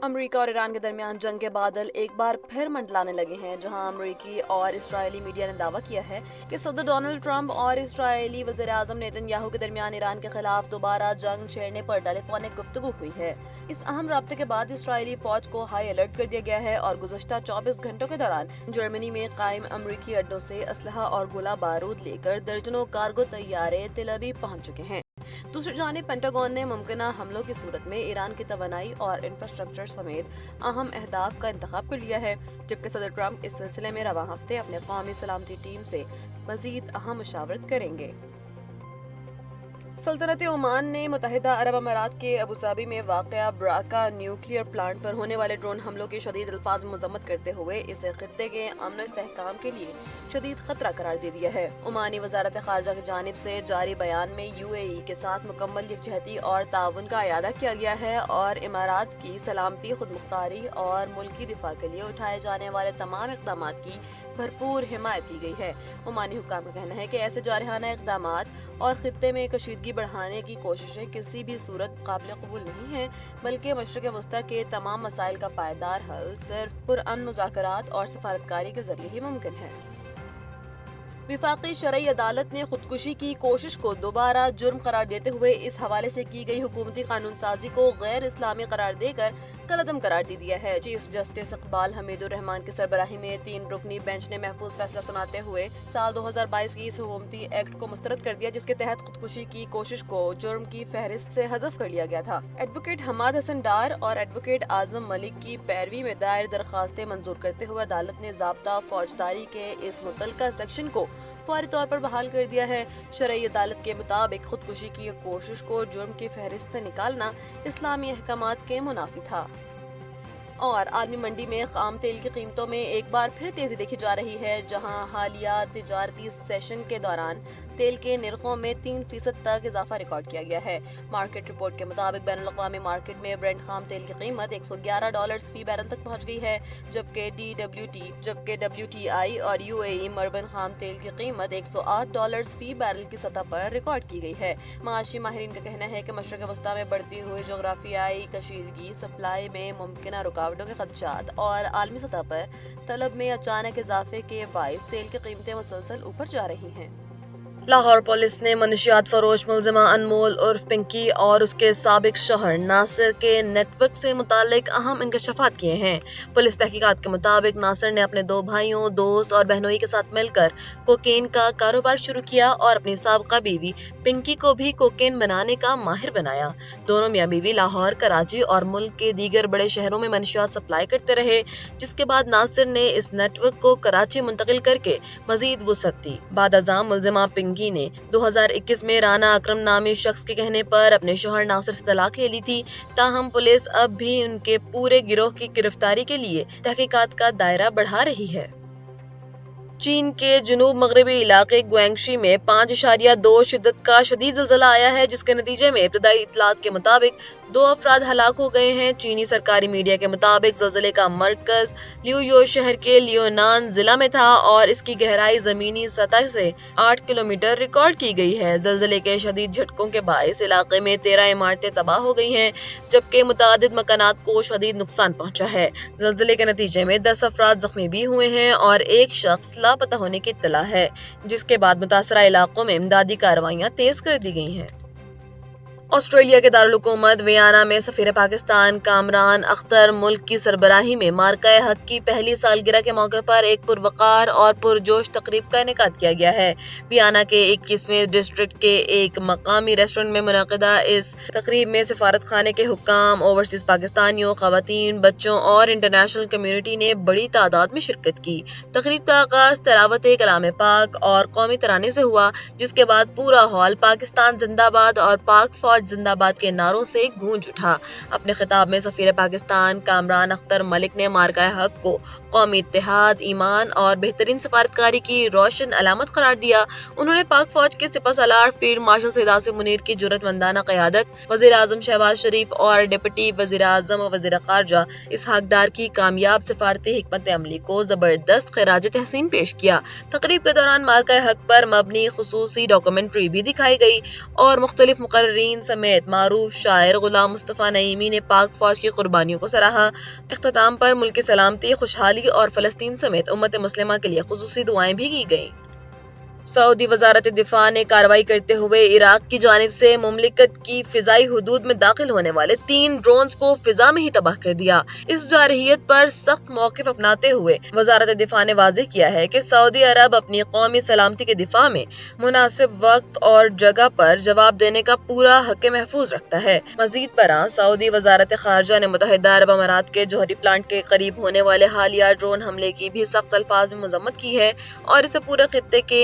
امریکہ اور ایران کے درمیان جنگ کے بادل ایک بار پھر منڈلانے لگے ہیں، جہاں امریکی اور اسرائیلی میڈیا نے دعویٰ کیا ہے کہ صدر ڈونلڈ ٹرمپ اور اسرائیلی وزیر اعظم نیتن یاہو کے درمیان ایران کے خلاف دوبارہ جنگ چھیڑنے پر ٹیلی فونک گفتگو ہوئی ہے۔ اس اہم رابطے کے بعد اسرائیلی فوج کو ہائی الرٹ کر دیا گیا ہے اور گزشتہ 24 گھنٹوں کے دوران جرمنی میں قائم امریکی اڈوں سے اسلحہ اور گولہ بارود لے کر درجنوں کارگو طیارے تل ابیب پہنچ چکے ہیں۔ دوسری جانب پینٹاگون نے ممکنہ حملوں کی صورت میں ایران کی توانائی اور انفراسٹرکچر سمیت اہم اہداف کا انتخاب کر لیا ہے، جبکہ صدر ٹرمپ اس سلسلے میں رواں ہفتے اپنے قومی سلامتی ٹیم سے مزید اہم مشاورت کریں گے۔ سلطنت عمان نے متحدہ عرب امارات کے ابوظہبی میں واقع براکا نیوکلیئر پلانٹ پر ہونے والے ڈرون حملوں کی شدید الفاظ میں مذمت کرتے ہوئے اسے خطے کے امن و استحکام کے لیے شدید خطرہ قرار دے دیا ہے۔ عمانی وزارت خارجہ کی جانب سے جاری بیان میں UAE کے ساتھ مکمل یکجہتی اور تعاون کا اعادہ کیا گیا ہے اور امارات کی سلامتی، خود مختاری اور ملکی دفاع کے لیے اٹھائے جانے والے تمام اقدامات کی بھرپور حمایت کی گئی ہے۔ عمانی حکام کا کہنا ہے کہ ایسے جارحانہ اقدامات اور خطے میں کشیدگی بڑھانے کی کوششیں کسی بھی صورت قابل قبول نہیں ہیں، بلکہ مشرق وسطیٰ کے تمام مسائل کا پائیدار حل صرف پرامن مذاکرات اور سفارتکاری کے ذریعے ہی ممکن ہے۔ وفاقی شرعی عدالت نے خودکشی کی کوشش کو دوبارہ جرم قرار دیتے ہوئے اس حوالے سے کی گئی حکومتی قانون سازی کو غیر اسلامی قرار دے کر کالعدم قرار دے دیا ہے۔ چیف جسٹس اقبال حمید الرحمان کی سربراہی میں 3 رکنی بینچ نے محفوظ فیصلہ سناتے ہوئے سال 2022 کی اس حکومتی ایکٹ کو مسترد کر دیا، جس کے تحت خودکشی کی کوشش کو جرم کی فہرست سے حذف کر لیا گیا تھا۔ ایڈوکیٹ حماد حسن ڈار اور ایڈوکیٹ اعظم ملک کی پیروی میں دائر درخواستیں منظور کرتے ہوئے عدالت نے ضابطہ فوجداری کے اس متعلقہ سیکشن کو فوری طور پر بحال کر دیا ہے۔ شرعی عدالت کے مطابق خودکشی کی کوشش کو جرم کی فہرست سے نکالنا اسلامی احکامات کے منافی تھا۔ اور عالمی منڈی میں خام تیل کی قیمتوں میں ایک بار پھر تیزی دیکھی جا رہی ہے، جہاں حالیہ تجارتی سیشن کے دوران تیل کے نرخوں میں 3% تک اضافہ ریکارڈ کیا گیا ہے۔ مارکیٹ رپورٹ کے مطابق بین الاقوامی مارکیٹ میں برنٹ خام تیل کی قیمت $111 فی بیرل تک پہنچ گئی ہے، جبکہ WTI اور UAE مربن خام تیل کی قیمت $108 فی بیرل کی سطح پر ریکارڈ کی گئی ہے۔ معاشی ماہرین کا کہنا ہے کہ مشرق وسطیٰ میں بڑھتی ہوئی جغرافیائی کشیدگی، سپلائی میں ممکنہ رکاوٹوں کے خدشات اور عالمی سطح پر طلب میں اچانک اضافے کے باعث تیل کی قیمتیں مسلسل اوپر جا رہی ہیں۔ لاہور پولیس نے منشیات فروش ملزمہ انمول عرف پنکی اور اس کے سابق شوہر ناصر کے نیٹ ورک سے متعلق اہم انکشافات کیے ہیں۔ پولیس تحقیقات کے مطابق ناصر نے اپنے 2 بھائیوں، دوست اور بہنوئی کے ساتھ مل کر کوکین کا کاروبار شروع کیا اور اپنی سابقہ بیوی پنکی کو بھی کوکین بنانے کا ماہر بنایا۔ دونوں میاں بیوی لاہور، کراچی اور ملک کے دیگر بڑے شہروں میں منشیات سپلائی کرتے رہے، جس کے بعد ناصر نے اس نیٹ ورک کو کراچی منتقل کر کے مزید وسعت دی۔ بعد ازاں ملزمہ پنکی نے 2021 میں رانا اکرم نامی شخص کے کہنے پر اپنے شوہر ناصر سے طلاق لے لی تھی، تاہم پولیس اب بھی ان کے پورے گروہ کی گرفتاری کے لیے تحقیقات کا دائرہ بڑھا رہی ہے۔ چین کے جنوب مغربی علاقے گوانگشی میں 5.2 شدت کا شدید زلزلہ آیا ہے، جس کے نتیجے میں ابتدائی اطلاعات کے مطابق 2 افراد ہلاک ہو گئے ہیں۔ چینی سرکاری میڈیا کے مطابق زلزلے کا مرکز لیویو شہر کے لیونان ضلع میں تھا اور اس کی گہرائی زمینی سطح سے 8 کلومیٹر ریکارڈ کی گئی ہے۔ زلزلے کے شدید جھٹکوں کے باعث علاقے میں 13 عمارتیں تباہ ہو گئی ہیں، جبکہ متعدد مکانات کو شدید نقصان پہنچا ہے۔ زلزلے کے نتیجے میں 10 افراد زخمی بھی ہوئے ہیں اور ایک شخص لاپتہ ہونے کی اطلاع ہے، جس کے بعد متاثرہ علاقوں میں امدادی کارروائیاں تیز کر دی گئی ہیں۔ آسٹریلیا کے دارالحکومت ویانا میں سفیر پاکستان کامران اختر ملک کی سربراہی میں مارکہ حق کی پہلی سالگرہ کے موقع پر ایک پروقار اور پرجوش تقریب کا انعقاد کیا گیا ہے۔ ویانا کے 21ویں ڈسٹرکٹ کے ایک مقامی ریسٹورنٹ میں منعقدہ اس تقریب میں سفارت خانے کے حکام، اوورسیز پاکستانیوں، خواتین، بچوں اور انٹرنیشنل کمیونٹی نے بڑی تعداد میں شرکت کی۔ تقریب کا آغاز تلاوت کلام پاک اور قومی ترانے سے ہوا، جس کے بعد پورا ہال پاکستان زندہ باد اور پاک فوج زندہ باد کے نعروں سے گونج اٹھا۔ اپنے خطاب میں سفیر پاکستان کامران اختر ملک نے مارکہ حق کو قومی اتحاد، ایمان اور بہترین سفارتکاری کی روشن علامت قرار دیا۔ انہوں نے پاک فوج کے سپہ سالار فیلڈ مارشل سید آصف منیر کی جرأت مندانہ قیادت، وزیر اعظم شہباز شریف اور ڈپٹی وزیر اعظم و وزیر خارجہ اسحاق ڈار کی کامیاب سفارتی حکمت عملی کو زبردست خراج تحسین پیش کیا۔ تقریب کے دوران مارکہ حق پر مبنی خصوصی ڈاکومنٹری بھی دکھائی گئی اور مختلف مقررین، سمیت معروف شاعر غلام مصطفیٰ نعیمی نے پاک فوج کی قربانیوں کو سراہا۔ اختتام پر ملک کی سلامتی، خوشحالی اور فلسطین سمیت امت مسلمہ کے لیے خصوصی دعائیں بھی کی گئیں۔ سعودی وزارت دفاع نے کارروائی کرتے ہوئے عراق کی جانب سے مملکت کی فضائی حدود میں داخل ہونے والے 3 ڈرونز کو فضا میں ہی تباہ کر دیا۔ اس جارحیت پر سخت موقف اپناتے ہوئے وزارت دفاع نے واضح کیا ہے کہ سعودی عرب اپنی قومی سلامتی کے دفاع میں مناسب وقت اور جگہ پر جواب دینے کا پورا حق محفوظ رکھتا ہے۔ مزید برآں سعودی وزارت خارجہ نے متحدہ عرب امارات کے جوہری پلانٹ کے قریب ہونے والے حالیہ ڈرون حملے کی بھی سخت الفاظ میں مذمت کی ہے اور اسے پورے خطے کے